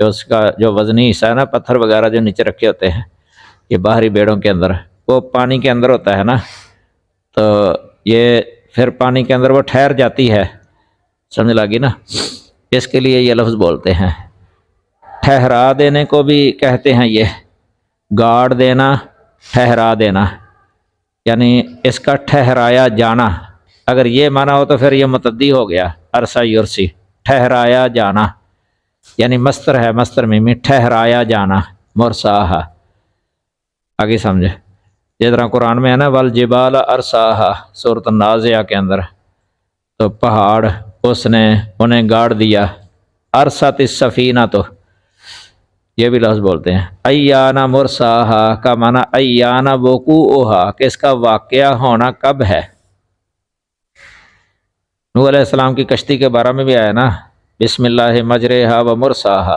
جو اس کا جو وزنی حصہ ہے نا، پتھر وغیرہ جو نیچے رکھے ہوتے ہیں یہ باہری بیڑوں کے اندر، وہ پانی کے اندر ہوتا ہے نا، تو یہ پھر پانی کے اندر وہ ٹھہر جاتی ہے، سمجھ لگی نا، اس کے لیے یہ لفظ بولتے ہیں۔ ٹھہرا دینے کو بھی کہتے ہیں، یہ گاڑ دینا، ٹھہرا دینا، یعنی اس کا ٹھہرایا جانا۔ اگر یہ معنی ہو تو پھر یہ متعدی ہو گیا، عرصہ یرسی، ٹھہرایا جانا، یعنی مصدر ہے، مصدر میں ٹھہرایا جانا، مرساہا۔ آگے سمجھے، جس طرح قرآن میں ہے نا والجبال ارساہا، سورۃ النازعہ کے اندر، تو پہاڑ اس نے انہیں گاڑ دیا، ارسات السفینہ، تو یہ بھی لفظ بولتے ہیں۔ ایانا مرساہا کا معنی ایانا وقوعہا، کہ اس کا واقعہ ہونا کب ہے۔ نوح علیہ السلام کی کشتی کے بارے میں بھی آیا نا، بسم اللہ مجریہا و مرساہا،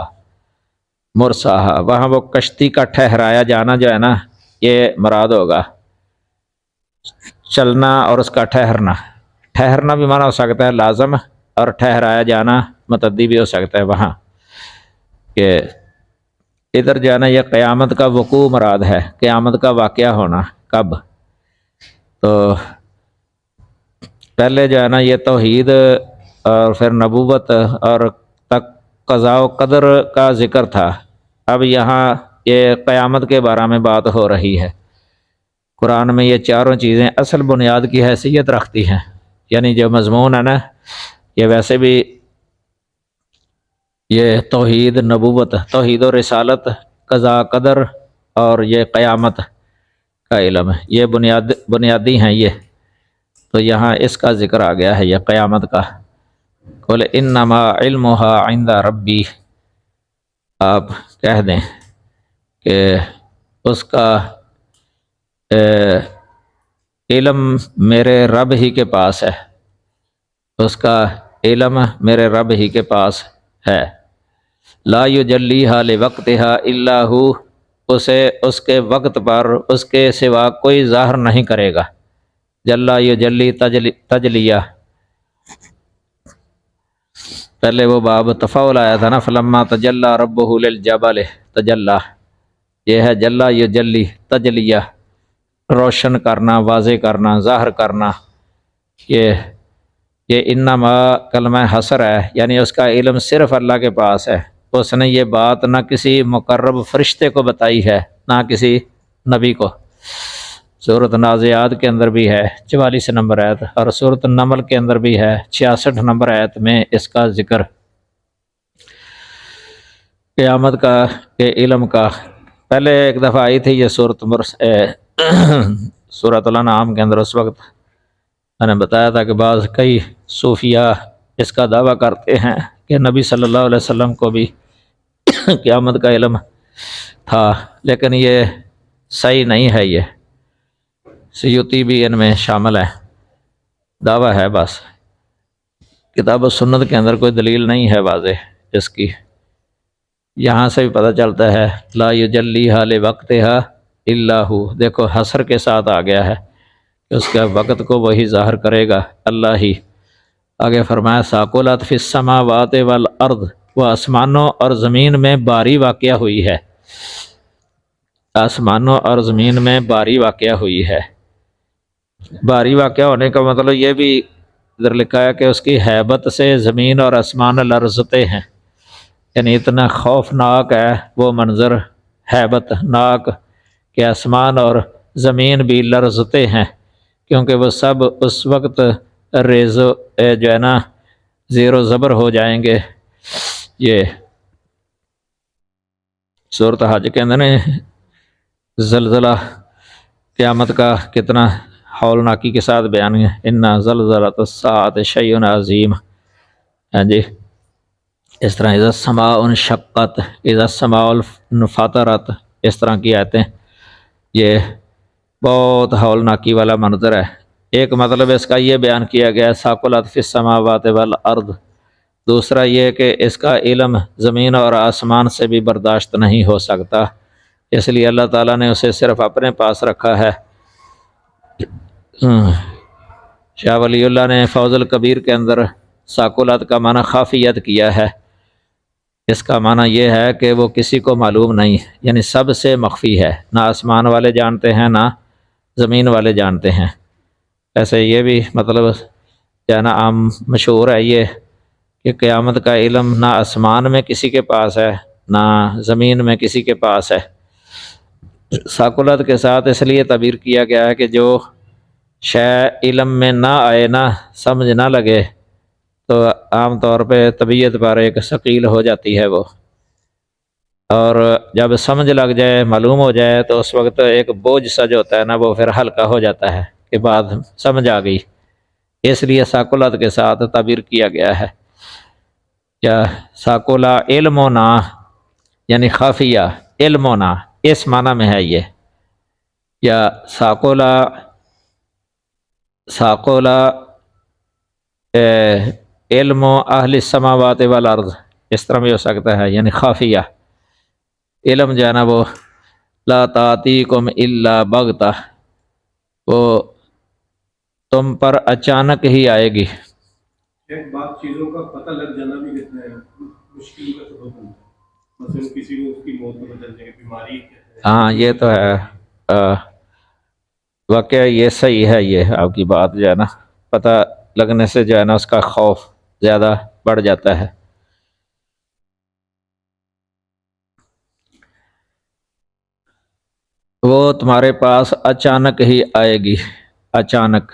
مرساہا، وہاں وہ کشتی کا ٹھہرایا جانا جو ہے نا، یہ مراد ہوگا، چلنا اور اس کا ٹھہرنا۔ ٹھہرنا بھی معنی ہو سکتا ہے لازم، اور ٹھہرایا جانا متعدی بھی ہو سکتا ہے وہاں، کہ ادھر جو ہے نا یہ قیامت کا وقوع مراد ہے، قیامت کا واقعہ ہونا کب۔ تو پہلے جو ہے نا یہ توحید اور پھر نبوت اور تک قضاء و قدر کا ذکر تھا، اب یہاں یہ قیامت کے بارے میں بات ہو رہی ہے۔ قرآن میں یہ چاروں چیزیں اصل بنیاد کی حیثیت رکھتی ہیں، یعنی جو مضمون ہے نا یہ ویسے بھی یہ توحید، نبوت، توحید و رسالت، قضاء قدر اور یہ قیامت کا علم ہے، یہ بنیادی ہیں یہ، تو یہاں اس کا ذکر آ گیا ہے، یہ قیامت کا۔ قل انما علمھا عند ربی، آپ کہہ دیں کہ اس کا علم میرے رب ہی کے پاس ہے، اس کا علم میرے رب ہی کے پاس ہے۔ لا یجلیھا لوقتھا الا ھو، اسے اس کے وقت پر اس کے سوا کوئی ظاہر نہیں کرے گا۔ جلا یجلی تجلیہ، پہلے وہ باب تفاعل آیا تھا نا، فلما تجلی ربہ للجبل تجلی، یہ ہے جلا یجلی تجلیہ، روشن کرنا، واضح کرنا، ظاہر کرنا۔ یہ انما کلمہ حصر ہے، یعنی اس کا علم صرف اللہ کے پاس ہے، اس نے یہ بات نہ کسی مقرب فرشتے کو بتائی ہے، نہ کسی نبی کو۔ سورۃ نازعات کے اندر بھی ہے 44 نمبر آیت، اور سورۃ النمل کے اندر بھی ہے 66 نمبر آیت میں اس کا ذکر، قیامت کا، کہ علم کا۔ پہلے ایک دفعہ آئی تھی یہ سورۃ الانعام کے اندر، اس وقت میں نے بتایا تھا کہ بعض کئی صوفیہ اس کا دعویٰ کرتے ہیں کہ نبی صلی اللہ علیہ وسلم کو بھی قیامت کا علم تھا، لیکن یہ صحیح نہیں ہے، یہ سیوطی بھی ان میں شامل ہے، دعویٰ ہے بس، کتاب و سنت کے اندر کوئی دلیل نہیں ہے واضح اس کی۔ یہاں سے بھی پتہ چلتا ہے لا یجلیھا لوقتھا الا ھو، دیکھو حصر کے ساتھ آ گیا ہے کہ اس کے وقت کو وہی ظاہر کرے گا، اللہ ہی۔ آگے فرمایا ثاقلت فی السماوات والارض، وہ آسمانوں اور زمین میں باری واقع ہوئی ہے، آسمانوں اور زمین میں باری واقع ہوئی ہے۔ باری واقع ہونے کا مطلب یہ بھی ادھر لکھا ہے کہ اس کی ہیبت سے زمین اور آسمان لرزتے ہیں، یعنی اتنا خوفناک ہے وہ منظر، ہیبت ناک، کہ آسمان اور زمین بھی لرزتے ہیں، کیونکہ وہ سب اس وقت جو ہے نا زیر و زبر ہو جائیں گے۔ یہ سورۃ حج کے اندر زلزلہ قیامت کا کتنا ہولناکی کے ساتھ بیان ہے، انا زلزلۃ الساعۃ شیء عظیم، ہاں جی، اس طرح اذا السماء انشقت، اذا السماء انفطرت، اس طرح کی آیتیں، یہ بہت ہولناکی والا منظر ہے۔ ایک مطلب اس کا یہ بیان کیا گیا ثاقلت فی السماوات والارض، دوسرا یہ کہ اس کا علم زمین اور آسمان سے بھی برداشت نہیں ہو سکتا، اس لیے اللہ تعالیٰ نے اسے صرف اپنے پاس رکھا ہے۔ شاہ ولی اللہ نے فوز الکبیر کے اندر ثاقلت کا معنی خافیت کیا ہے، اس کا معنی یہ ہے کہ وہ کسی کو معلوم نہیں، یعنی سب سے مخفی ہے، نہ آسمان والے جانتے ہیں نہ زمین والے جانتے ہیں۔ ایسے یہ بھی مطلب جو ہے نا عام مشہور ہے یہ کہ قیامت کا علم نہ آسمان میں کسی کے پاس ہے نہ زمین میں کسی کے پاس ہے۔ ثقلت کے ساتھ اس لیے تعبیر کیا گیا ہے کہ جو شے علم میں نہ آئے، نہ سمجھ نہ لگے، تو عام طور پہ طبیعت پر ایک ثقیل ہو جاتی ہے وہ، اور جب سمجھ لگ جائے، معلوم ہو جائے، تو اس وقت ایک بوجھ سا جو ہوتا ہے نا وہ پھر ہلکا ہو جاتا ہے کہ بات سمجھ آ گئی۔ اس لیے ثقلت کے ساتھ تعبیر کیا گیا ہے۔ یا ثقلا علمنا یعنی خافیہ علمنا، اس معنی میں ہے یہ، یا ثقلا علم اہل السماوات والارض، اس طرح بھی ہو سکتا ہے، یعنی خافیہ علم جو ہے نا وہ لا تاتیکم الا بغتہ، وہ تم پر اچانک ہی آئے گی۔ ایک بات، چیزوں کا پتہ لگ جانا بھی کتنا ہے مشکل کا سبب بنتا ہے، مثلا کسی کو اس کی موت کا پتہ چلے، بیماری ہے۔ ہاں یہ تو ہے، واقعہ یہ صحیح ہے، یہ آپ کی بات جو ہے نا، پتہ لگنے سے جو ہے نا اس کا خوف زیادہ بڑھ جاتا ہے۔ وہ تمہارے پاس اچانک ہی آئے گی، اچانک۔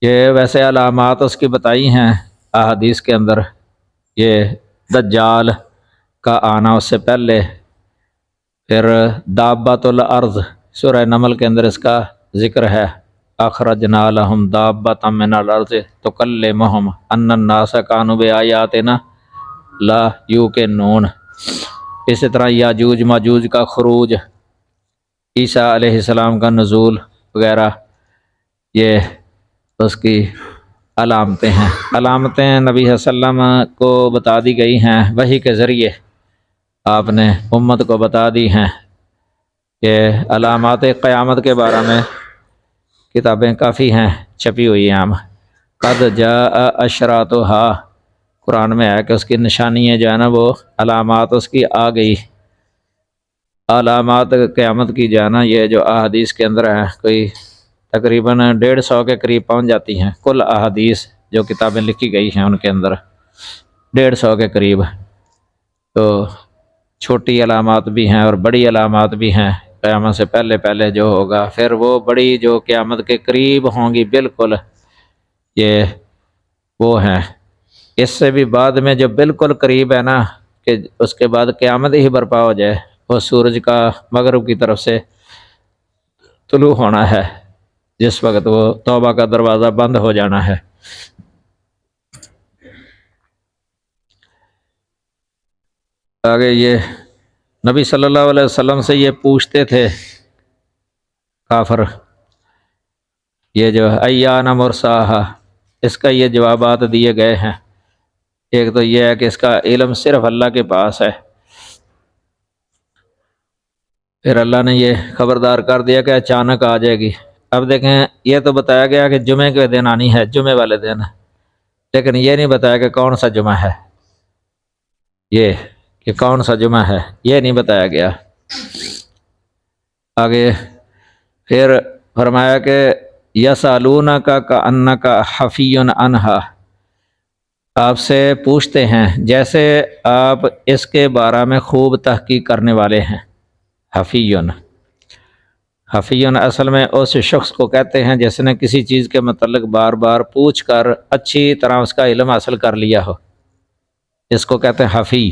یہ ویسے علامات اس کی بتائی ہیں احادیث کے اندر، یہ دجال کا آنا اس سے پہلے، پھر دابۃ الارض، سورہ نمل کے اندر اس کا ذکر ہے، اخرجنا لہم دابۃ من الارض تکلمہم ان الناس کانوا بآیاتنا لا یوقنون۔ اسی طرح یاجوج ماجوج کا خروج، عیسیٰ علیہ السلام کا نزول وغیرہ، یہ اس کی علامتیں ہیں۔ علامتیں نبی صلی اللہ علیہ وسلم کو بتا دی گئی ہیں وحی کے ذریعے، آپ نے امت کو بتا دی ہیں کہ علامات قیامت کے بارے میں کتابیں کافی ہیں چھپی ہوئی ہیں۔ قد جاء اشراطها، قرآن میں ہے کہ اس کی نشانیاں جو ہے نا وہ علامات اس کی آ گئی۔ علامات قیامت کی جو ہے نا یہ جو احادیث کے اندر ہے، کوئی تقریباً 150 کے قریب پہنچ جاتی ہیں، کل احادیث جو کتابیں لکھی گئی ہیں ان کے اندر 150 کے قریب۔ تو چھوٹی علامات بھی ہیں اور بڑی علامات بھی ہیں، قیامت سے پہلے پہلے جو ہوگا، پھر وہ بڑی جو قیامت کے قریب ہوں گی بالکل، یہ وہ ہیں۔ اس سے بھی بعد میں جو بالکل قریب ہے نا، کہ اس کے بعد قیامت ہی برپا ہو جائے، وہ سورج کا مغرب کی طرف سے طلوع ہونا ہے، جس وقت وہ توبہ کا دروازہ بند ہو جانا ہے۔ آگے یہ نبی صلی اللہ علیہ وسلم سے یہ پوچھتے تھے کافر، یہ جو ایان مرساہا، اس کا یہ جوابات دیے گئے ہیں۔ ایک تو یہ ہے کہ اس کا علم صرف اللہ کے پاس ہے، پھر اللہ نے یہ خبردار کر دیا کہ اچانک آ جائے گی۔ اب دیکھیں، یہ تو بتایا گیا کہ جمعے کے دن آنی ہے، جمعے والے دن، لیکن یہ نہیں بتایا کہ کون سا جمعہ ہے، یہ کہ کون سا جمعہ ہے یہ نہیں بتایا گیا۔ آگے پھر فرمایا کہ یسالونک کأنک حفی عنہا، آپ سے پوچھتے ہیں جیسے آپ اس کے بارے میں خوب تحقیق کرنے والے ہیں۔ حفیون، حفیون اصل میں اس شخص کو کہتے ہیں جس نے کسی چیز کے متعلق بار بار پوچھ کر اچھی طرح اس کا علم حاصل کر لیا ہو، اس کو کہتے ہیں حفی۔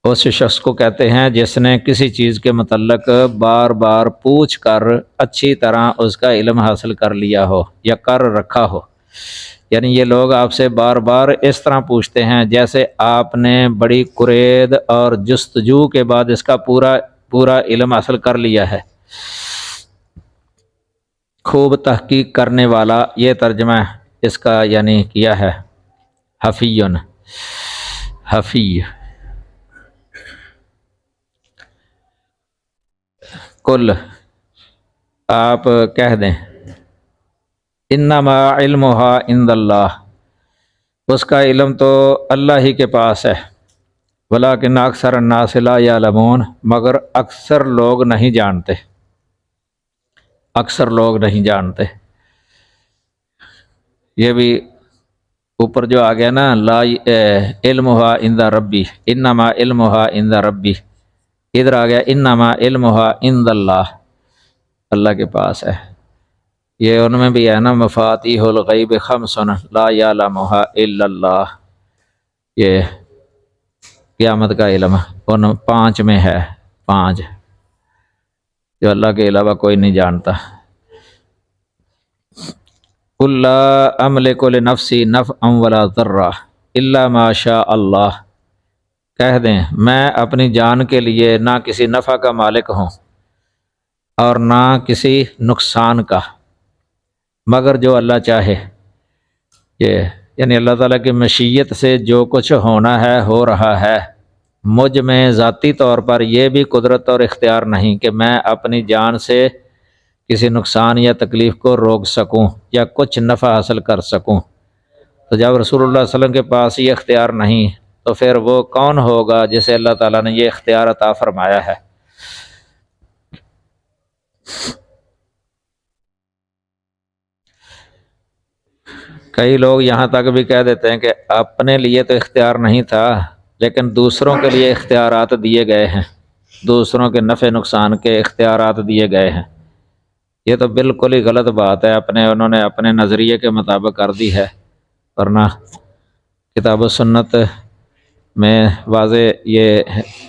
اس شخص کو کہتے ہیں جس نے کسی چیز کے متعلق بار بار پوچھ کر اچھی طرح اس کا علم حاصل کر لیا ہو یا کر رکھا ہو۔ یعنی یہ لوگ آپ سے بار بار اس طرح پوچھتے ہیں جیسے آپ نے بڑی قرید اور جستجو کے بعد اس کا پورا علم حاصل کر لیا ہے۔ خوب تحقیق کرنے والا، یہ ترجمہ اس کا یعنی کیا ہے حفیون، حفی۔ کل آپ کہہ دیں انما علمها عند اللہ، اس کا علم تو اللہ ہی کے پاس ہے، ولیکن اکثر الناس لا یعلمون، مگر اکثر لوگ نہیں جانتے، اکثر لوگ نہیں جانتے۔ یہ بھی اوپر جو آ گیا نا، لا علمھا عند ربی، انما علمھا عند ربی، ادھر آ گیا انما علمھا عند اللہ، اللہ کے پاس ہے۔ یہ ان میں بھی ہے نا، مفاتیح الغیب خمس لا یعلمھا الا اللہ، یہ قیامت کا علم ان 5 میں ہے، 5 جو اللہ کے علاوہ کوئی نہیں جانتا۔ قل لا املک لنفسی نفعا ولا ضرا الا ما شاء اللہ، کہہ دیں میں اپنی جان کے لیے نہ کسی نفع کا مالک ہوں اور نہ کسی نقصان کا، مگر جو اللہ چاہے۔ یہ یعنی اللہ تعالیٰ کی مشیت سے جو کچھ ہونا ہے ہو رہا ہے، مجھ میں ذاتی طور پر یہ بھی قدرت اور اختیار نہیں کہ میں اپنی جان سے کسی نقصان یا تکلیف کو روک سکوں یا کچھ نفع حاصل کر سکوں۔ تو جب رسول اللہ صلی اللہ علیہ وسلم کے پاس یہ اختیار نہیں تو پھر وہ کون ہوگا جسے اللہ تعالیٰ نے یہ اختیار عطا فرمایا ہے؟ کئی لوگ یہاں تک بھی کہہ دیتے ہیں کہ اپنے لیے تو اختیار نہیں تھا لیکن دوسروں کے لیے اختیارات دیے گئے ہیں، دوسروں کے نفع نقصان کے اختیارات دیے گئے ہیں۔ یہ تو بالکل ہی غلط بات ہے، انہوں نے اپنے نظریے کے مطابق کر دی ہے، ورنہ کتاب و سنت میں واضح یہ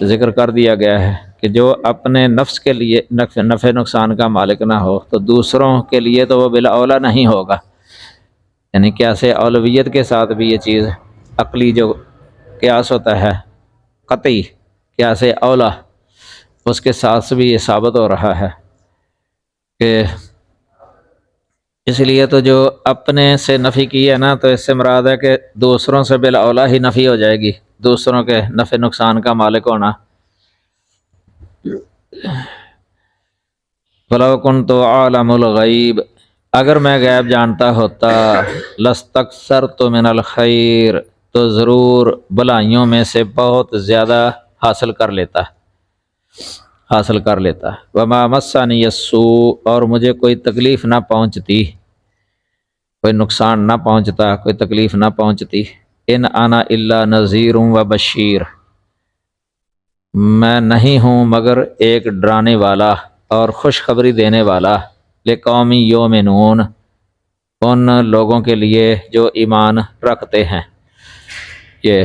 ذکر کر دیا گیا ہے کہ جو اپنے نفس کے لیے نفع نقصان کا مالک نہ ہو تو دوسروں کے لیے تو وہ بالاولیٰ نہیں ہوگا۔ یعنی قیاس اولویت کے ساتھ بھی یہ چیز، عقلی جو قیاس ہوتا ہے قطعی قیاس اولا، اس کے ساتھ بھی یہ ثابت ہو رہا ہے کہ اس لیے تو جو اپنے سے نفی کی ہے نا، تو اس سے مراد ہے کہ دوسروں سے بالاولیٰ ہی نفی ہو جائے گی، دوسروں کے نفع نقصان کا مالک ہونا۔ وَلَوْ كُنْتُ عَالِمَ الْغَيْبِ، اگر میں غیب جانتا ہوتا، لَاسْتَكْثَرْتُ مِنَ الْخَيْرِ، تو ضرور بھلائیوں میں سے بہت زیادہ حاصل کر لیتا۔ وَمَا مَسَّنِيَ السُّوءُ، اور مجھے کوئی تکلیف نہ پہنچتی، کوئی نقصان نہ پہنچتا، کوئی تکلیف نہ پہنچتی۔ ان انا الا نذیر و بشیر، میں نہیں ہوں مگر ایک ڈرانے والا اور خوشخبری دینے والا، لقوم یؤمنون، ان لوگوں کے لیے جو ایمان رکھتے ہیں۔ یہ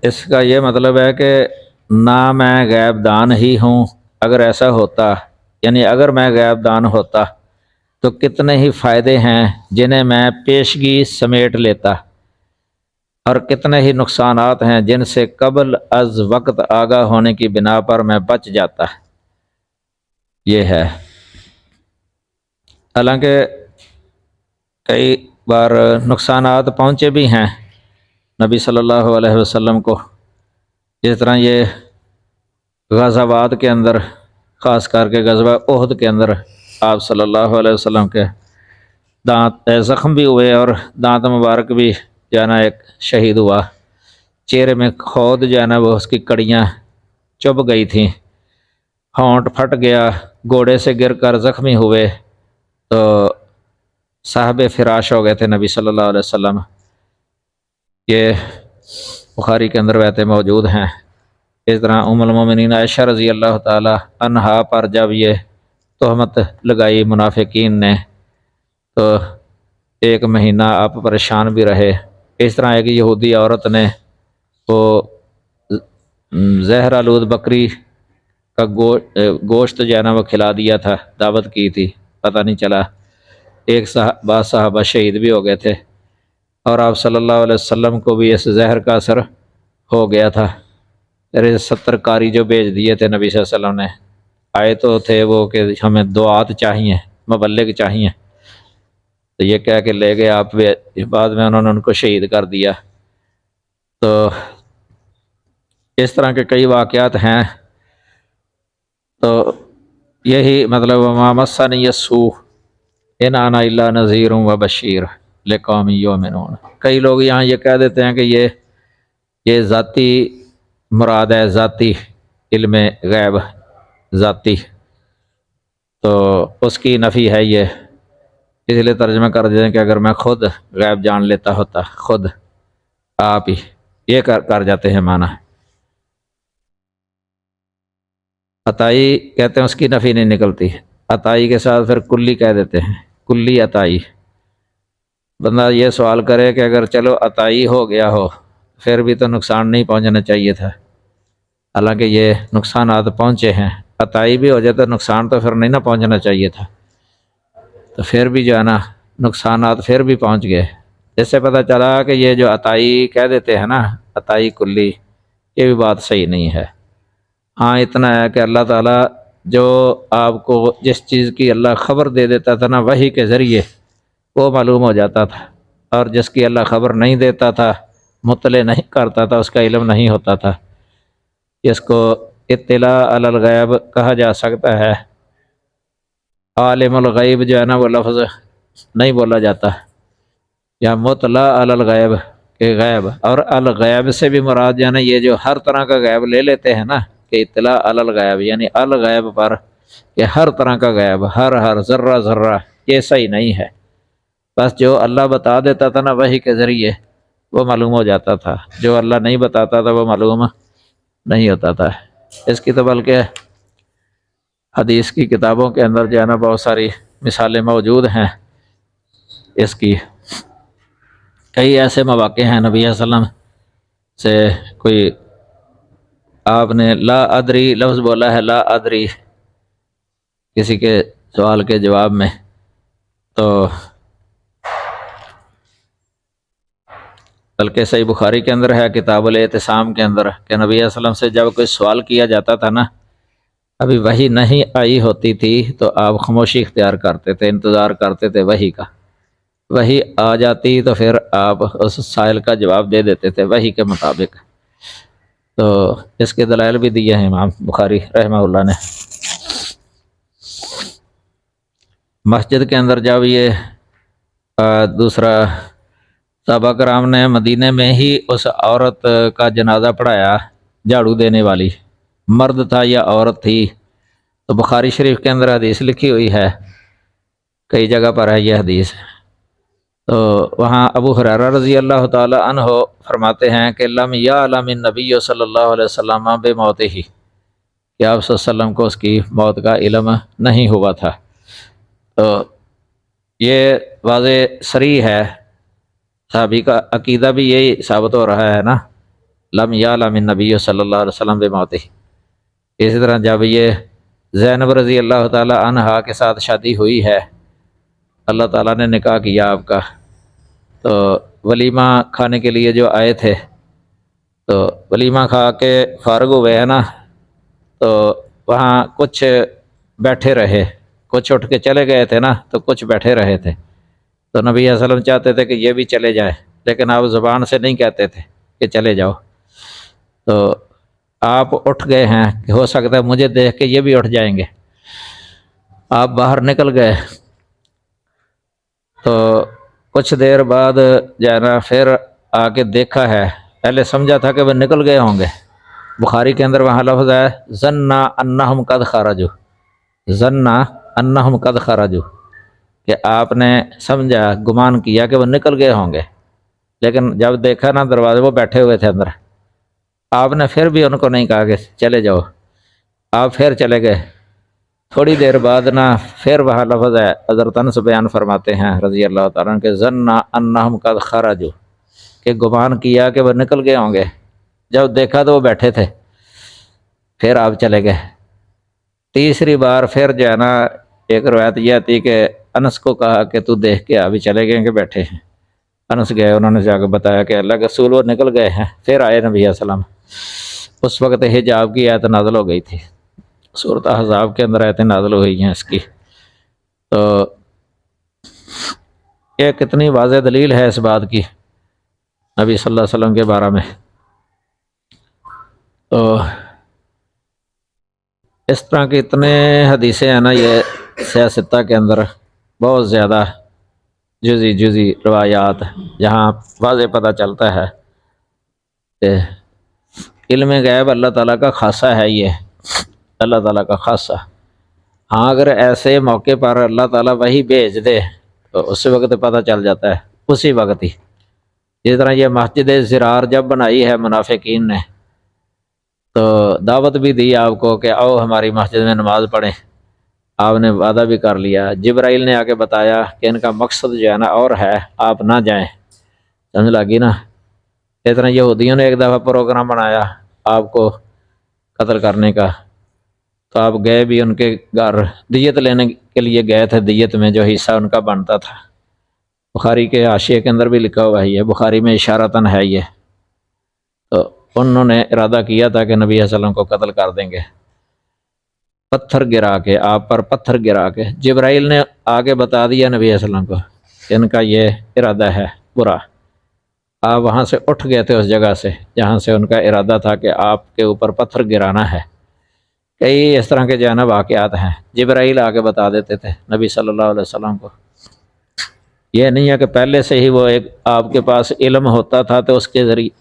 اس کا یہ مطلب ہے کہ نہ میں غیب دان ہی ہوں، اگر ایسا ہوتا، یعنی اگر میں غیب دان ہوتا تو کتنے ہی فائدے ہیں جنہیں میں پیشگی سمیٹ لیتا، اور کتنے ہی نقصانات ہیں جن سے قبل از وقت آگاہ ہونے کی بنا پر میں بچ جاتا۔ یہ ہے، حالانکہ کئی بار نقصانات پہنچے بھی ہیں نبی صلی اللہ علیہ وسلم کو، جس طرح یہ غزوات کے اندر، خاص کر کے غزوہ احد کے اندر آپ صلی اللہ علیہ وسلم کے دانت زخم بھی ہوئے اور دانت مبارک بھی جو ہے نا ایک شہید ہوا، چہرے میں خود جو ہے نا وہ اس کی کڑیاں چبھ گئی تھیں، ہونٹ پھٹ گیا، گھوڑے سے گر کر زخمی ہوئے تو صاحب فراش ہو گئے تھے نبی صلی اللہ علیہ وسلم۔ یہ بخاری کے اندر روایتیں موجود ہیں۔ اس طرح ام المومنین عائشہ رضی اللہ تعالی عنہا پر جب یہ تہمت لگائی منافقین نے تو 1 مہینہ آپ پریشان بھی رہے۔ اس طرح ایک یہودی عورت نے وہ زہر آلود بکری کا گوشت جو ہے نا وہ کھلا دیا تھا، دعوت کی تھی، پتہ نہیں چلا، ایک بعض صحابہ شہید بھی ہو گئے تھے، اور آپ صلی اللہ علیہ وسلم کو بھی اس زہر کا اثر ہو گیا تھا۔ 70 قاری جو بھیج دیے تھے نبی صلی اللہ علیہ وسلم نے، آئے تو تھے وہ کہ ہمیں دعات چاہیے، مبلغ چاہیے، تو یہ کہہ کے لے گئے آپ، بعد میں انہوں نے ان کو شہید کر دیا۔ تو اس طرح کے کئی واقعات ہیں تو یہی مطلب وما مسنی السوء ان انا الا نذیر و بشیر لقوم یؤمنون۔ کئی لوگ یہاں یہ کہہ دیتے ہیں کہ یہ ذاتی مراد ہے، ذاتی علم غیب ذاتی، تو اس کی نفی ہے یہ، اس لیے ترجمہ کر دیتے ہیں کہ اگر میں خود غیب جان لیتا ہوتا، خود آپ ہی، یہ کر جاتے ہیں معنی۔ عطائی کہتے ہیں اس کی نفی نہیں نکلتی، عطائی کے ساتھ پھر کلی کہہ دیتے ہیں، کلی عطائی۔ بندہ یہ سوال کرے کہ اگر چلو عطائی ہو گیا ہو پھر بھی تو نقصان نہیں پہنچنا چاہیے تھا، حالانکہ یہ نقصانات پہنچے ہیں، عطائی بھی ہو جائے تو نقصان تو پھر نہیں نہ پہنچنا چاہیے تھا، تو پھر بھی جو ہے نا نقصانات پھر بھی پہنچ گئے۔ جس سے پتہ چلا کہ یہ جو عطائی کہہ دیتے ہیں نا، عطائی کلی، یہ بھی بات صحیح نہیں ہے۔ ہاں اتنا ہے کہ اللہ تعالیٰ جو آپ کو جس چیز کی اللہ خبر دے دیتا تھا نا وحی کے ذریعے، وہ معلوم ہو جاتا تھا، اور جس کی اللہ خبر نہیں دیتا تھا، مطلع نہیں کرتا تھا، اس کا علم نہیں ہوتا تھا، اس کو اطلاع علی الغیب کہا جا سکتا ہے۔ عالم الغیب جو ہے نا وہ لفظ نہیں بولا جاتا، یا مطلع علی الغیب کہ غیب، اور الغیب سے بھی مراد جو ہے نا یہ جو ہر طرح کا غیب لے لیتے ہیں نا، کہ اطلاع علی الغیب یعنی الغیب پر، کہ ہر طرح کا غیب، ہر ذرہ ذرہ، یہ صحیح نہیں ہے۔ بس جو اللہ بتا دیتا تھا نا وحی کے ذریعے وہ معلوم ہو جاتا تھا، جو اللہ نہیں بتاتا تھا وہ معلوم نہیں ہوتا تھا۔ اس کی تو بلکہ حدیث کی کتابوں کے اندر جو ہے نا بہت ساری مثالیں موجود ہیں اس کی۔ کئی ایسے مواقع ہیں نبی صلی اللہ علیہ وسلم سے کوئی، آپ نے لا ادری لفظ بولا ہے، لا ادری کسی کے سوال کے جواب میں، تو بلکہ صحیح بخاری کے اندر ہے کتاب الاعتصام کے اندر کہ نبی صلی اللہ علیہ وسلم سے جب کوئی سوال کیا جاتا تھا نا، ابھی وحی نہیں آئی ہوتی تھی تو آپ خاموشی اختیار کرتے تھے، انتظار کرتے تھے وحی کا، وحی آ جاتی تو پھر آپ اس سائل کا جواب دے دیتے تھے وحی کے مطابق۔ تو اس کے دلائل بھی دیے ہیں امام بخاری رحمہ اللہ نے۔ مسجد کے اندر جب یہ دوسرا صحابہ کرام نے مدینے میں ہی اس عورت کا جنازہ پڑھایا، جھاڑو دینے والی، مرد تھا یا عورت تھی، تو بخاری شریف کے اندر حدیث لکھی ہوئی ہے، کئی جگہ پر ہے یہ حدیث۔ تو وہاں ابو ہریرہ رضی اللہ تعالی عنہ فرماتے ہیں کہ لم یعلم النبی صلی اللہ علیہ وسلم بموتہ، کہ آپ صلی اللہ علیہ وسلم کو اس کی موت کا علم نہیں ہوا تھا۔ تو یہ واضح صریح ہے، صحابی کا عقیدہ بھی یہی ثابت ہو رہا ہے نا، لم یعلم النبی صلی اللہ علیہ وسلم بموتہ۔ اسی طرح جب یہ زینب رضی اللہ تعالی عنہا کے ساتھ شادی ہوئی ہے، اللہ تعالیٰ نے نکاح کیا آپ کا، تو ولیمہ کھانے کے لیے جو آئے تھے، تو ولیمہ کھا کے فارغ ہوئے ہیں نا، تو وہاں کچھ بیٹھے رہے، کچھ اٹھ کے چلے گئے تھے نا، تو کچھ بیٹھے رہے تھے، تو نبی صلی اللہ علیہ وسلم چاہتے تھے کہ یہ بھی چلے جائیں، لیکن آپ زبان سے نہیں کہتے تھے کہ چلے جاؤ، تو آپ اٹھ گئے ہیں کہ ہو سکتا ہے مجھے دیکھ کے یہ بھی اٹھ جائیں گے، آپ باہر نکل گئے، تو کچھ دیر بعد جو ہے نا پھر آ کے دیکھا ہے، پہلے سمجھا تھا کہ وہ نکل گئے ہوں گے، بخاری کے اندر وہاں لفظ ہے ظنا انہم قد خرجوا، ظنا انہم قد خرجوا، کہ آپ نے سمجھا، گمان کیا کہ وہ نکل گئے ہوں گے، لیکن جب دیکھا نا دروازے وہ بیٹھے ہوئے تھے اندر، آپ نے پھر بھی ان کو نہیں کہا کہ چلے جاؤ، آپ پھر چلے گئے۔ تھوڑی دیر بعد نا پھر وہاں لفظ ہے، حضرت انس بیان فرماتے ہیں رضی اللہ تعالیٰ عنہ کہ ظنا انہم قد خرجوا، کہ گمان کیا کہ وہ نکل گئے ہوں گے، جب دیکھا تو وہ بیٹھے تھے، پھر آپ چلے گئے۔ تیسری بار پھر جو ہے نا ایک روایت یہ آتی کہ انس کو کہا کہ تو دیکھ کے ابھی چلے گئے کہ بیٹھے ہیں، انس گئے، انہوں نے جا کے بتایا کہ اللہ کے رسول وہ نکل گئے ہیں، پھر آئے نبی علیہ السلام، اس وقت حجاب کی آیت نازل ہو گئی تھی، سورۃ احزاب کے اندر آیتیں نازل ہوئی ہیں اس کی۔ تو یہ کتنی واضح دلیل ہے اس بات کی نبی صلی اللہ علیہ وسلم کے بارے میں۔ تو اس طرح کے اتنے حدیثیں ہیں نا یہ سیاستہ کے اندر، بہت زیادہ جزی روایات، جہاں واضح پتہ چلتا ہے کہ علم غیب اللہ تعالیٰ کا خاصہ ہے، یہ اللہ تعالیٰ کا خاصہ۔ ہاں اگر ایسے موقع پر اللہ تعالیٰ وہی بھیج دے تو اس وقت پتہ چل جاتا ہے، اسی وقت ہی۔ جس طرح یہ مسجد زرار جب بنائی ہے منافقین نے، تو دعوت بھی دی آپ کو کہ آؤ ہماری مسجد میں نماز پڑھیں، آپ نے وعدہ بھی کر لیا، جبرائیل نے آ کے بتایا کہ ان کا مقصد جو ہے نا اور ہے، آپ نہ جائیں، سمجھ لگی نا۔ اس طرح یہودیوں نے ایک دفعہ پروگرام بنایا آپ کو قتل کرنے کا، تو آپ گئے بھی ان کے گھر، دیت لینے کے لیے گئے تھے، دیت میں جو حصہ ان کا بنتا تھا۔ بخاری کے حاشیے کے اندر بھی لکھا ہوا ہے، یہ بخاری میں اشارتاً ہے یہ۔ تو انہوں نے ارادہ کیا تھا کہ نبی صلی اللہ علیہ وسلم کو قتل کر دیں گے، پتھر گرا کے، آپ پر پتھر گرا کے۔ جبرائیل نے آگے بتا دیا نبی صلی اللہ علیہ وسلم کو کہ ان کا یہ ارادہ ہے برا۔ آپ وہاں سے اٹھ گئے تھے اس جگہ سے جہاں سے ان کا ارادہ تھا کہ آپ کے اوپر پتھر گرانا ہے۔ کئی اس طرح کے جو ہے نا واقعات ہیں، جبرائیل آگے بتا دیتے تھے نبی صلی اللہ علیہ وسلم کو۔ یہ نہیں ہے کہ پہلے سے ہی وہ ایک آپ کے پاس علم ہوتا تھا تو اس کے ذریعے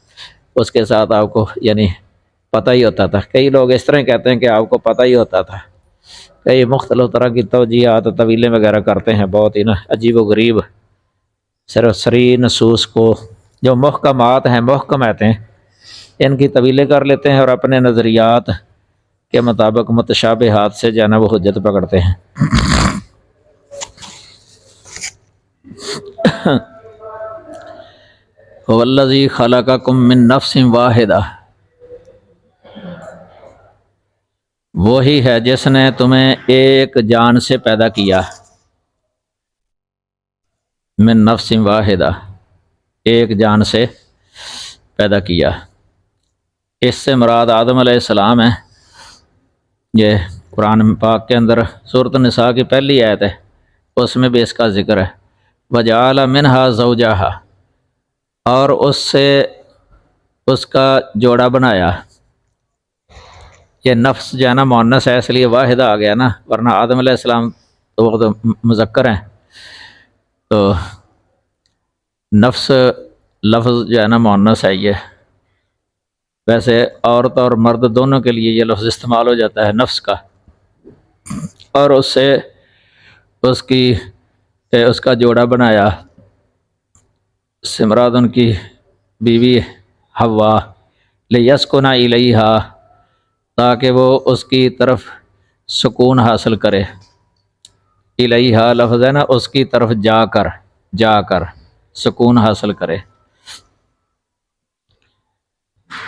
اس کے ساتھ آپ کو یعنی پتہ ہی ہوتا تھا۔ کئی لوگ اس طرح کہتے ہیں کہ آپ کو پتہ ہی ہوتا تھا، کئی مختلف طرح کی توجیہات طویلیں وغیرہ کرتے ہیں، بہت ہی نا عجیب و غریب، صرف سری نصوص کو جو محکمات ہیں، محکمات ہیں، ان کی طویلیں کر لیتے ہیں اور اپنے نظریات کے مطابق متشابہات سے جو ہے نا وہ حجت پکڑتے ہیں۔ والذی خلقکم من نفس واحدہ، وہی ہے جس نے تمہیں ایک جان سے پیدا کیا، من نفس واحدہ، ایک جان سے پیدا کیا۔ اس سے مراد آدم علیہ السلام ہے۔ یہ قرآن پاک کے اندر سورۃ النساء کی پہلی آیت ہے، اس میں بھی اس کا ذکر ہے۔ وَجَعَلَ مِنْهَا زَوْجَهَا، اور اس سے اس کا جوڑا بنایا۔ یہ نفس جو ہے نا مؤنث ہے، اس لیے واحدہ آ گیا نا، ورنہ آدم علیہ السلام تو وہ تو مذکر ہیں، تو نفس لفظ جو ہے نا مؤنث ہے۔ یہ ویسے عورت اور مرد دونوں کے لیے یہ لفظ استعمال ہو جاتا ہے نفس کا، اور اس سے اس کا جوڑا بنایا، اس سے مراد ان کی بیوی حوا، لیسکن الیہا، تاکہ وہ اس کی طرف سکون حاصل کرے۔ الیہا لفظ ہے نا، اس کی طرف جا کر سکون حاصل کرے۔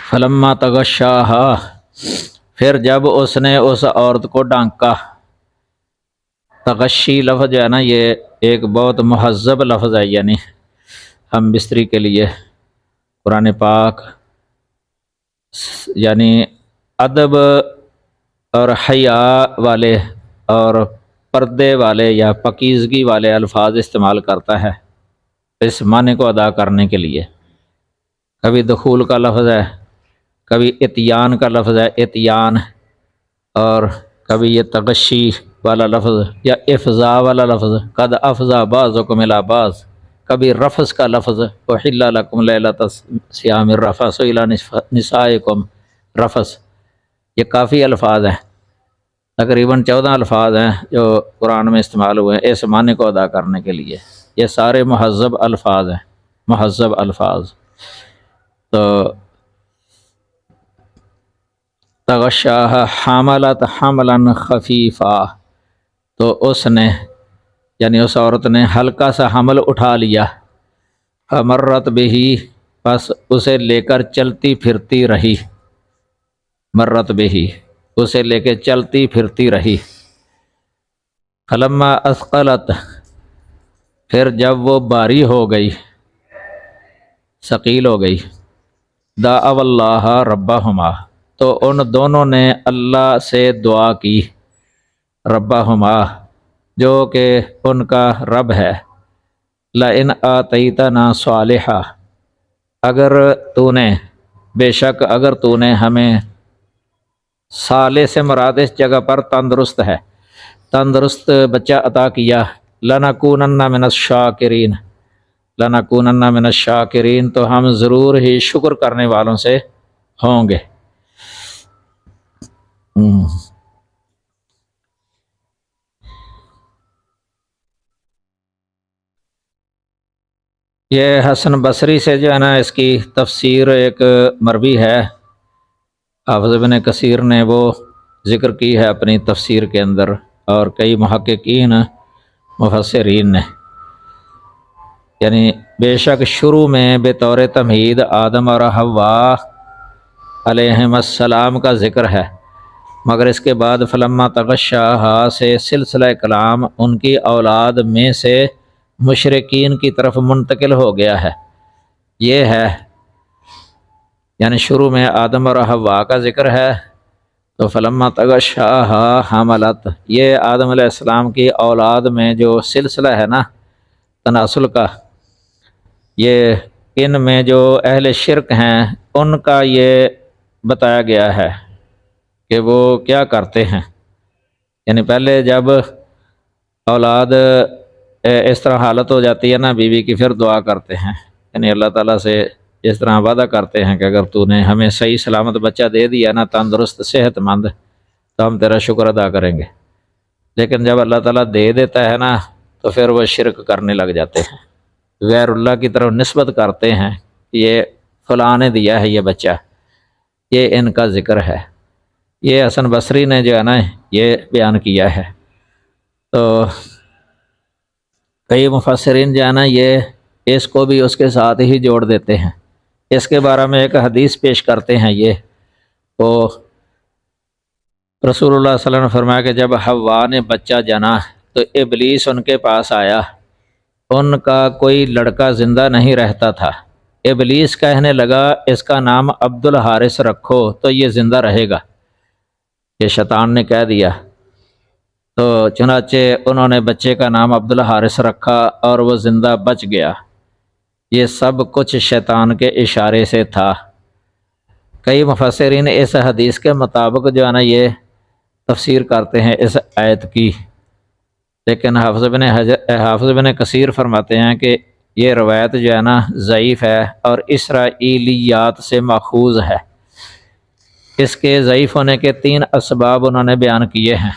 فلما تغشاہا، پھر جب اس نے اس عورت کو ڈھانکا۔ تغشی لفظ جو ہے نا یہ ایک بہت مہذب لفظ ہے، یعنی ہم بستری کے لیے قرآن پاک یعنی ادب اور حیا والے اور پردے والے یا پاکیزگی والے الفاظ استعمال کرتا ہے اس معنی کو ادا کرنے کے لیے۔ کبھی دخول کا لفظ ہے، کبھی اتیان کا لفظ ہے، اتیان، اور کبھی یہ تغشی والا لفظ یا افضا والا لفظ، قد افضا بعضکم الی بعض، کبھی رفث کا لفظ، احل لکم لیلۃ الصیام الرفث الی نسائکم، رفث۔ یہ کافی الفاظ ہیں، تقریباً 14 الفاظ ہیں جو قرآن میں استعمال ہوئے ہیں اس معنی کو ادا کرنے کے لیے۔ یہ سارے مہذب الفاظ ہیں، مہذب الفاظ۔ تو تغشاها حملت حملا خفیفا، تو اس نے یعنی اس عورت نے ہلکا سا حمل اٹھا لیا۔ فمرت بہ، پس اسے لے کر چلتی پھرتی رہی۔ مرت بہ، اسے لے کے چلتی پھرتی رہی۔ فلما اثقلت، پھر جب وہ بھاری ہو گئی، ثقیل ہو گئی، دعوا اللہ ربہما، تو ان دونوں نے اللہ سے دعا کی، ربہما، جو کہ ان کا رب ہے، لئن آتیتنا صالحا، اگر تو نے، بے شک اگر تو نے ہمیں سالے سے مراد اس جگہ پر تندرست ہے، تندرست بچہ عطا کیا۔ لنکونن من الشاکرین، لنکونن من الشاکرین، تو ہم ضرور ہی شکر کرنے والوں سے ہوں گے۔ یہ حسن بصری سے جو ہے نا اس کی تفسیر ایک مروی ہے، حافظ ابن کثیر نے وہ ذکر کی ہے اپنی تفسیر کے اندر، اور کئی محققین مفسرین نے، یعنی بے شک شروع میں بطور تمہید آدم اور حوا علیہم السلام کا ذکر ہے، مگر اس کے بعد فلما تغشاہا سے سلسلہ کلام ان کی اولاد میں سے مشرکین کی طرف منتقل ہو گیا ہے۔ یہ ہے، یعنی شروع میں آدم اور حوا کا ذکر ہے، تو فلما تغشاہا حملت، یہ آدم علیہ السلام کی اولاد میں جو سلسلہ ہے نا تناسل کا، یہ ان میں جو اہل شرک ہیں ان کا یہ بتایا گیا ہے کہ وہ کیا کرتے ہیں۔ یعنی پہلے جب اولاد اس طرح حالت ہو جاتی ہے نا بیوی کی، پھر دعا کرتے ہیں، یعنی اللہ تعالیٰ سے اس طرح وعدہ کرتے ہیں کہ اگر تو نے ہمیں صحیح سلامت بچہ دے دیا نا، تندرست صحت مند، تو ہم تیرا شکر ادا کریں گے۔ لیکن جب اللہ تعالیٰ دے دیتا ہے نا تو پھر وہ شرک کرنے لگ جاتے ہیں، غیر اللہ کی طرف نسبت کرتے ہیں، یہ فلاں نے دیا ہے یہ بچہ، یہ ان کا ذکر ہے۔ یہ حسن بصری نے جو ہے نا یہ بیان کیا ہے۔ تو کئی مفسرین جو ہے نا یہ اس کو بھی اس کے ساتھ ہی جوڑ دیتے ہیں۔ اس کے بارے میں ایک حدیث پیش کرتے ہیں، یہ تو رسول اللہ صلی اللہ علیہ وسلم نے فرمایا کہ جب حوا نے بچہ جنا تو ابلیس ان کے پاس آیا، ان کا کوئی لڑکا زندہ نہیں رہتا تھا، ابلیس کہنے لگا اس کا نام عبد الحارث رکھو تو یہ زندہ رہے گا، یہ شیطان نے کہہ دیا۔ تو چنانچہ انہوں نے بچے کا نام عبد الحارث رکھا اور وہ زندہ بچ گیا۔ یہ سب کچھ شیطان کے اشارے سے تھا۔ کئی مفسرین اس حدیث کے مطابق جو ہے نا یہ تفسیر کرتے ہیں اس آیت کی، لیکن حافظ ابن کثیر فرماتے ہیں کہ یہ روایت جو ہے نا ضعیف ہے اور اسرائیلیات سے ماخوذ ہے۔ اس کے ضعیف ہونے کے 3 اسباب انہوں نے بیان کیے ہیں،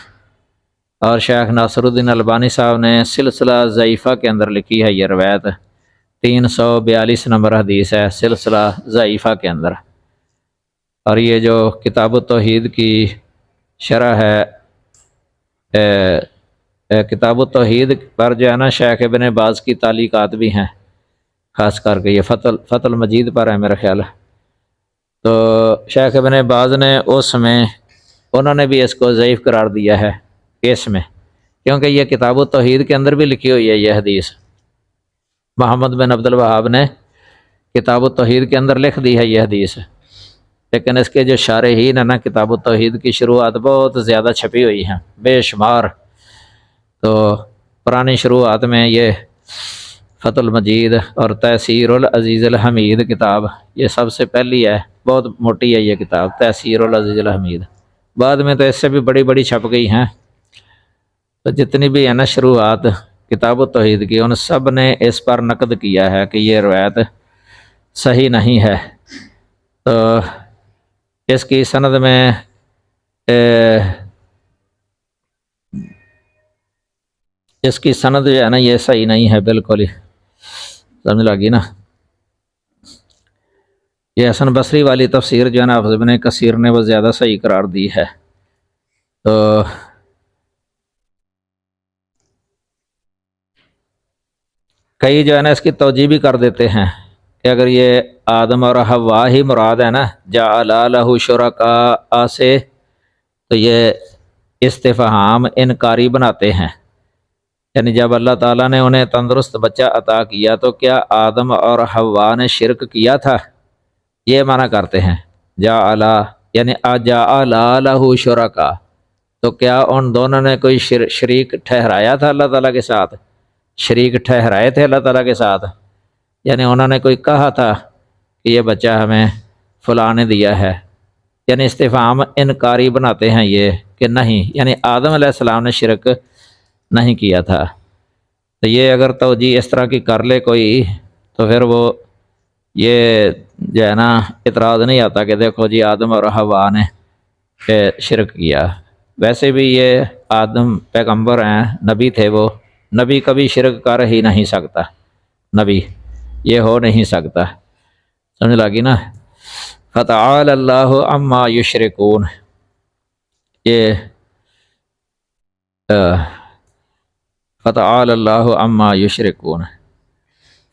اور شیخ ناصر الدین البانی صاحب نے سلسلہ ضعیفہ کے اندر لکھی ہے، یہ روایت 342 نمبر حدیث ہے سلسلہ ضعیفہ کے اندر۔ اور یہ جو کتاب التوحید کی شرح ہے، کتاب التوحید پر جو ہے نا شیخ ابن باز کی تعلیقات بھی ہیں، خاص کر کے یہ فتح المجید پر ہے میرا خیال ہے۔ تو شیخ ابن باز نے اس میں انہوں نے بھی اس کو ضعیف قرار دیا ہے اس میں، کیونکہ یہ کتاب التوحید کے اندر بھی لکھی ہوئی ہے یہ حدیث، محمد بن عبد الوہاب نے کتاب التوحید کے اندر لکھ دی ہے یہ حدیث، لیکن اس کے جو شارحین ہیں نا کتاب التوحید کی شروعات بہت زیادہ چھپی ہوئی ہیں، بے شمار۔ تو پرانی شروعات میں یہ فتح المجید اور تیسیر العزیز الحمید کتاب یہ سب سے پہلی ہے، بہت موٹی ہے یہ کتاب تیسیر العزیز الحمید، بعد میں تو اس سے بھی بڑی بڑی چھپ گئی ہیں۔ تو جتنی بھی ہے نا شروعات کتاب التوحید کی، ان سب نے اس پر نقد کیا ہے کہ یہ روایت صحیح نہیں ہے۔ تو اس کی سند میں اس کی سند جو ہے نا یہ صحیح نہیں ہے بالکل ہی، سمجھ لگی نا۔ یہ حسن بصری والی تفسیر جو ہے نا حافظ ابن کثیر نے وہ زیادہ صحیح قرار دی ہے۔ تو کئی جو ہے نا اس کی توجیہ بھی کر دیتے ہیں کہ اگر یہ آدم اور حوا ہی مراد ہے نا جعل لہ شرکاء سے، تو یہ استفہام انکاری بناتے ہیں، یعنی جب اللہ تعالیٰ نے انہیں تندرست بچہ عطا کیا تو کیا آدم اور حوا نے شرک کیا تھا، یہ معنی کرتے ہیں۔ جعل یعنی اجعل لہ شرکاء، تو کیا ان دونوں نے کوئی شریک ٹھہرایا تھا اللہ تعالیٰ کے ساتھ، شریک ٹھہرائے تھے اللہ تعالیٰ کے ساتھ، یعنی انہوں نے کوئی کہا تھا کہ یہ بچہ ہمیں فلاں نے دیا ہے، یعنی استفہام انکاری بناتے ہیں یہ کہ نہیں، یعنی آدم علیہ السلام نے شرک نہیں کیا تھا۔ تو یہ اگر توجیہ اس طرح کی کر لے کوئی تو پھر وہ یہ جو ہے نا اعتراض نہیں آتا کہ دیکھو جی آدم اور حوا نے شرک کیا۔ ویسے بھی یہ آدم پیغمبر ہیں، نبی تھے، وہ نبی کبھی شرک کر ہی نہیں سکتا، نبی یہ ہو نہیں سکتا، سمجھ لگی نا۔ فتعال اللہ عما یشرکون، یہ فتعال اللہ عما یشرکون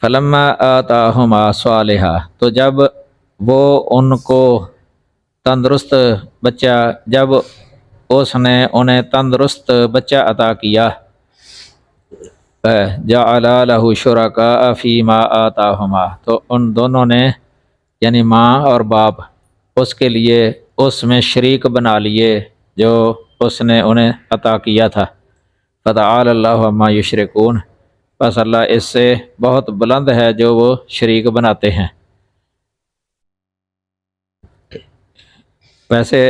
فلما آتاہما صالحا، تو جب وہ ان کو تندرست بچہ، جب اس نے انہیں تندرست بچہ عطا کیا، جعل لہ شرکاء فیما آتاہما، تو ان دونوں نے یعنی ماں اور باپ اس کے لیے اس میں شریک بنا لیے جو اس نے انہیں عطا کیا تھا۔ فتعال اللہ عما یشرکون، بس اللہ اس سے بہت بلند ہے جو وہ شریک بناتے ہیں۔ ویسے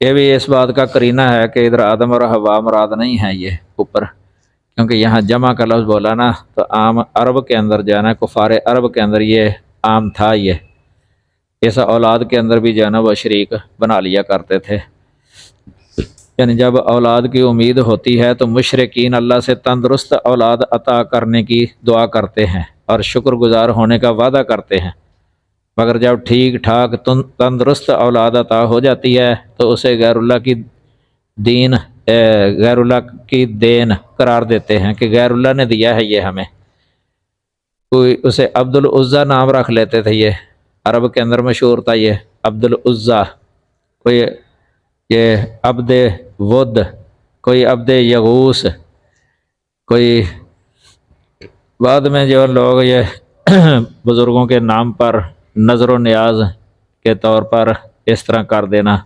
یہ بھی اس بات کا قرینہ ہے کہ ادھر آدم اور حوا مراد نہیں ہے یہ اوپر، کیونکہ یہاں جمع کا لفظ بولا نا، تو عام عرب کے اندر جو ہے نا، کفار عرب کے اندر یہ عام تھا، یہ اس اولاد کے اندر بھی جو ہے نا وہ شریک بنا لیا کرتے تھے۔ یعنی جب اولاد کی امید ہوتی ہے تو مشرکین اللہ سے تندرست اولاد عطا کرنے کی دعا کرتے ہیں اور شکر گزار ہونے کا وعدہ کرتے ہیں، مگر جب ٹھیک ٹھاک تندرست اولاد عطا ہو جاتی ہے تو اسے غیر اللہ کی دین قرار دیتے ہیں کہ غیر اللہ نے دیا ہے یہ ہمیں۔ کوئی اسے عبد العزیٰ نام رکھ لیتے تھے، یہ عرب کے اندر مشہور تھا یہ عبد العزیٰ، کوئی یہ عبد ود، کوئی عبد یغوس، کوئی بعد میں جو لوگ یہ بزرگوں کے نام پر نظر و نیاز کے طور پر اس طرح کر دینا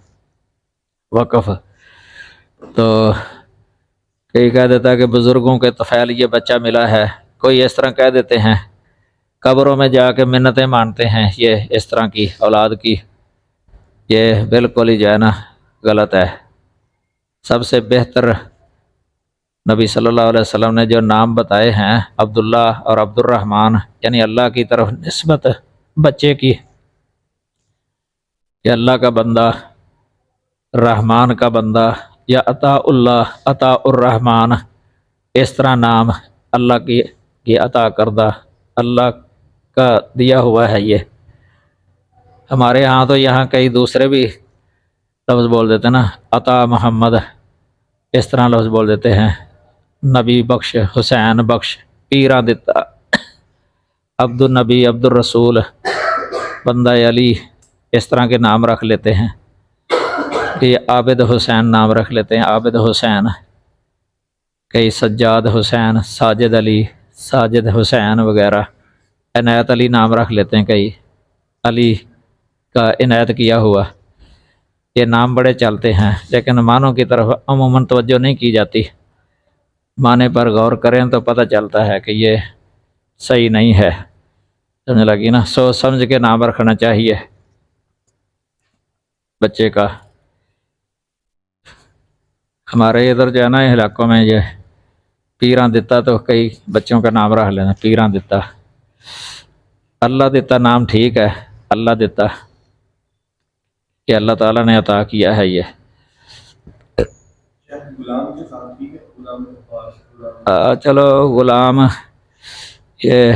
وقف، تو کئی کہہ دیتا کہ بزرگوں کے طفیل یہ بچہ ملا ہے، کوئی اس طرح کہہ دیتے ہیں، قبروں میں جا کے منتیں مانتے ہیں یہ اس طرح کی اولاد کی، یہ بالکل ہی جو ہے نا غلط ہے۔ سب سے بہتر نبی صلی اللہ علیہ وسلم نے جو نام بتائے ہیں عبداللہ اور عبد الرحمن، یعنی اللہ کی طرف نسبت بچے کی، یا اللہ کا بندہ، رحمان کا بندہ، یا عطا اللہ، عطا الرحمن، اس طرح نام اللہ کی عطا کردہ، اللہ کا دیا ہوا ہے یہ۔ ہمارے ہاں تو یہاں کئی دوسرے بھی لفظ بول دیتے ہیں نا، عطا محمد، اس طرح لفظ بول دیتے ہیں، نبی بخش، حسین بخش، پیرا دتا، عبد النبی، عبد الرسول، بندہ علی، اس طرح کے نام رکھ لیتے ہیں۔ کہ عابد حسین نام رکھ لیتے ہیں، عابد حسین، کئی سجاد حسین، ساجد علی، ساجد حسین وغیرہ، عنایت علی نام رکھ لیتے ہیں، کئی علی کا عنایت کیا ہوا، یہ نام بڑے چلتے ہیں، لیکن معنوں کی طرف عموماً توجہ نہیں کی جاتی۔ معنی پر غور کریں تو پتہ چلتا ہے کہ یہ صحیح نہیں ہے، سمجھ لگی نا۔ سوچ سمجھ کے نام رکھنا چاہیے بچے کا۔ ہمارے ادھر جو ہے نا علاقوں میں یہ پیراں دتا، تو کئی بچوں کا نام رکھ لینا پیراں دتا۔ اللہ دتا نام ٹھیک ہے، اللہ دتا کہ اللہ تعالیٰ نے عطا کیا ہے یہ۔ غلام کے ساتھ ٹھیک ہے، غلام چلو غلام، یہ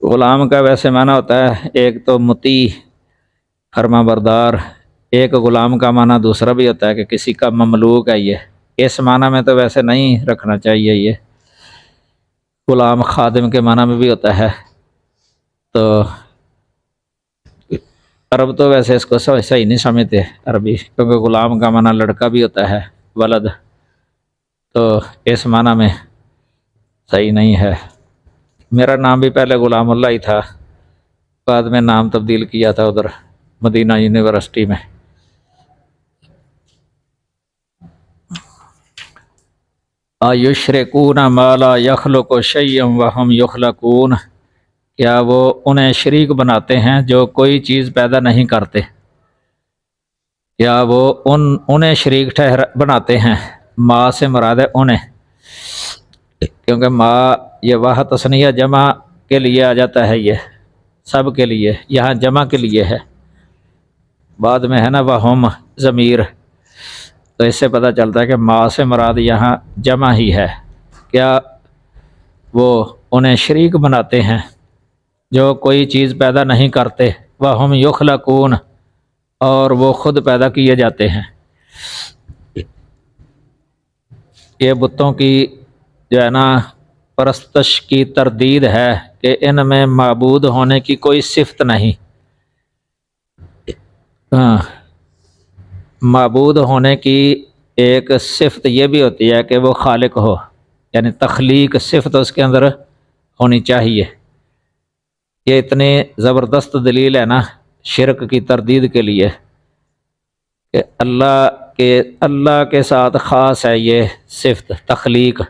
غلام کا ویسے معنی ہوتا ہے ایک تو مطیع، فرما بردار، ایک غلام کا معنی دوسرا بھی ہوتا ہے کہ کسی کا مملوک ہے یہ، اس معنی میں تو ویسے نہیں رکھنا چاہیے یہ، غلام خادم کے معنی میں بھی ہوتا ہے۔ تو عرب تو ویسے اس کو صحیح نہیں سمجھتے عربی، کیونکہ غلام کا معنی لڑکا بھی ہوتا ہے، ولد، تو اس معنی میں صحیح نہیں ہے۔ میرا نام بھی پہلے غلام اللہ ہی تھا، بعد میں نام تبدیل کیا تھا ادھر مدینہ یونیورسٹی میں۔ یشرکون ما لا یخلق شیئا وہم یخلقون، کیا وہ انہیں شریک بناتے ہیں جو کوئی چیز پیدا نہیں کرتے، یا وہ انہیں شریک بناتے ہیں. ماں سے مراد ہے انہیں، کیونکہ ماں یہ واحد تثنیہ جمع کے لیے آ جاتا ہے، یہ سب کے لیے، یہاں جمع کے لیے ہے. بعد میں ہے نا وہم ضمیر، تو اس سے پتہ چلتا ہے کہ ماں سے مراد یہاں جمع ہی ہے. کیا وہ انہیں شریک بناتے ہیں جو کوئی چیز پیدا نہیں کرتے. وہم یخلقون، اور وہ خود پیدا کیے جاتے ہیں. یہ بتوں کی جو ہے نا پرستش کی تردید ہے کہ ان میں معبود ہونے کی کوئی صفت نہیں. ہاں، معبود ہونے کی ایک صفت یہ بھی ہوتی ہے کہ وہ خالق ہو، یعنی تخلیق صفت اس کے اندر ہونی چاہیے. یہ اتنی زبردست دلیل ہے نا شرک کی تردید کے لیے کہ اللہ کے ساتھ خاص ہے یہ صفت تخلیق.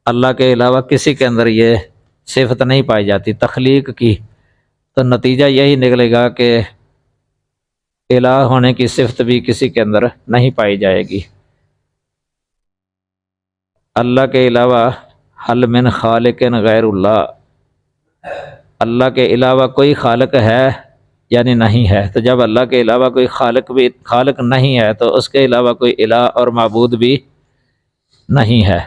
اللہ کے علاوہ کسی کے اندر یہ صفت نہیں پائی جاتی تخلیق کی. تو نتیجہ یہی نکلے گا کہ الہ ہونے کی صفت بھی کسی کے اندر نہیں پائی جائے گی. اللہ کے علاوہ حل من خالق غیر اللہ، اللہ کے علاوہ کوئی خالق ہے یعنی نہیں ہے. تو جب اللہ کے علاوہ کوئی خالق نہیں ہے تو اس کے علاوہ کوئی الہ اور معبود بھی نہیں ہے.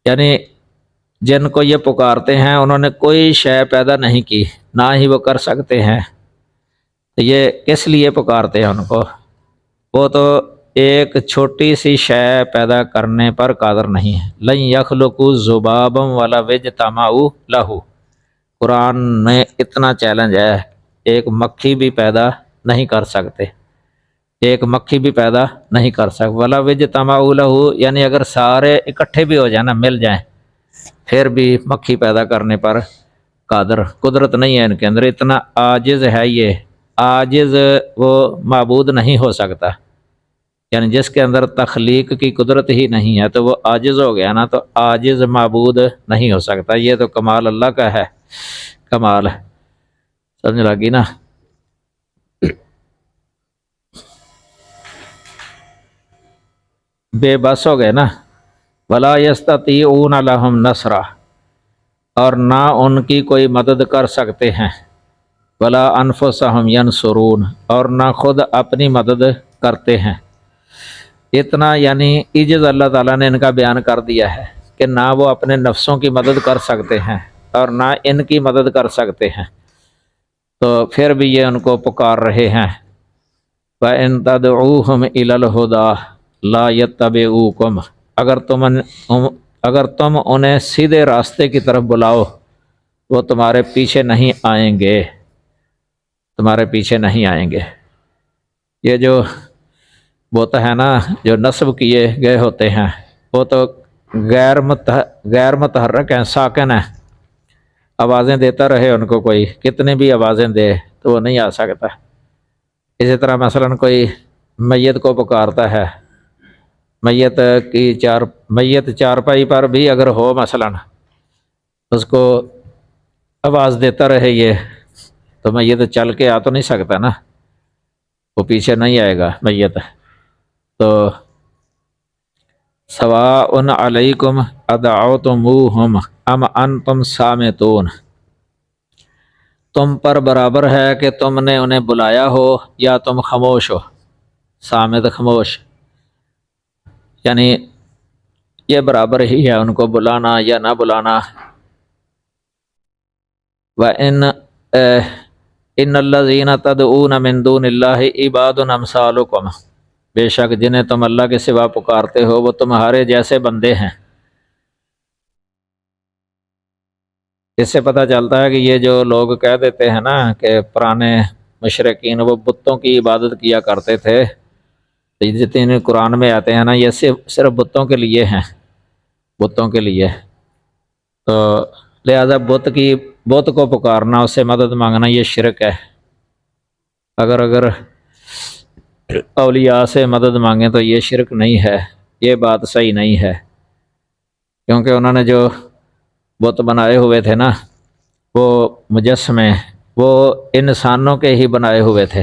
یعنی جن کو یہ پکارتے ہیں انہوں نے کوئی شے پیدا نہیں کی، نہ ہی وہ کر سکتے ہیں. تو یہ کس لیے پکارتے ہیں ان کو؟ وہ تو ایک چھوٹی سی شے پیدا کرنے پر قادر نہیں ہے. لن یخلقوا ذبابا ولا اجتمعوا لہ، قرآن میں اتنا چیلنج ہے، ایک مکھی بھی پیدا نہیں کر سکتے، ایک مکھی بھی پیدا نہیں کر سکتے. ولا اجتمعوا لہ، یعنی اگر سارے اکٹھے بھی ہو جائیں نا، مل جائیں، پھر بھی مکھی پیدا کرنے پر قدرت نہیں ہے ان کے اندر. اتنا عاجز ہے یہ، عاجز وہ معبود نہیں ہو سکتا. یعنی جس کے اندر تخلیق کی قدرت ہی نہیں ہے تو وہ عاجز ہو گیا نا، تو عاجز معبود نہیں ہو سکتا. یہ تو کمال اللہ کا ہے، کمال سمجھ لگی نا. بے بس ہو گئے نا. ولا یستطیعون لہم نصرا، اور نہ ان کی کوئی مدد کر سکتے ہیں. ولا انفسہم ینصرون، اور نہ خود اپنی مدد کرتے ہیں. اتنا یعنی عجز اللہ تعالیٰ نے ان کا بیان کر دیا ہے کہ نہ وہ اپنے نفسوں کی مدد کر سکتے ہیں اور نہ ان کی مدد کر سکتے ہیں. تو پھر بھی یہ ان کو پکار رہے ہیں. وَإِن تَدْعُوهُمْ إِلَى الْهُدَىٰ لَا يَتَّبِعُوكُمْ، اگر تم انہیں سیدھے راستے کی طرف بلاؤ وہ تمہارے پیچھے نہیں آئیں گے، تمہارے پیچھے نہیں آئیں گے. یہ جو بت ہے نا جو نصب کیے گئے ہوتے ہیں وہ تو غیر متحرک ہیں، ساکن ہیں. آوازیں دیتا رہے ان کو، کوئی کتنی بھی آوازیں دے تو وہ نہیں آ سکتا. اسی طرح مثلا کوئی میت کو پکارتا ہے، میت چارپائی پر بھی اگر ہو مثلا، اس کو آواز دیتا رہے یہ، تو میت چل کے آ تو نہیں سکتا نا، وہ پیچھے نہیں آئے گا میت. تو سواء علیکم ادعوتموہم ام انتم صامتون، تم پر برابر ہے کہ تم نے انہیں بلایا ہو یا تم خاموش ہو. صامت خاموش، یعنی یہ برابر ہی ہے ان کو بلانا یا نہ بلانا. ان الذین تدعون من دون اللہ عباد امثالکم، بے شک جنہیں تم اللہ کے سوا پکارتے ہو وہ تمہارے جیسے بندے ہیں. اس سے پتہ چلتا ہے کہ یہ جو لوگ کہہ دیتے ہیں نا کہ پرانے مشرکین وہ بتوں کی عبادت کیا کرتے تھے، جتنے قرآن میں آتے ہیں نا یہ صرف بتوں کے لیے ہیں، بتوں کے لیے. تو لہذا بت کو پکارنا، اس سے مدد مانگنا یہ شرک ہے. اگر اولیاء سے مدد مانگیں تو یہ شرک نہیں ہے، یہ بات صحیح نہیں ہے. کیونکہ انہوں نے جو بت بنائے ہوئے تھے نا، وہ مجسمے، وہ انسانوں کے ہی بنائے ہوئے تھے.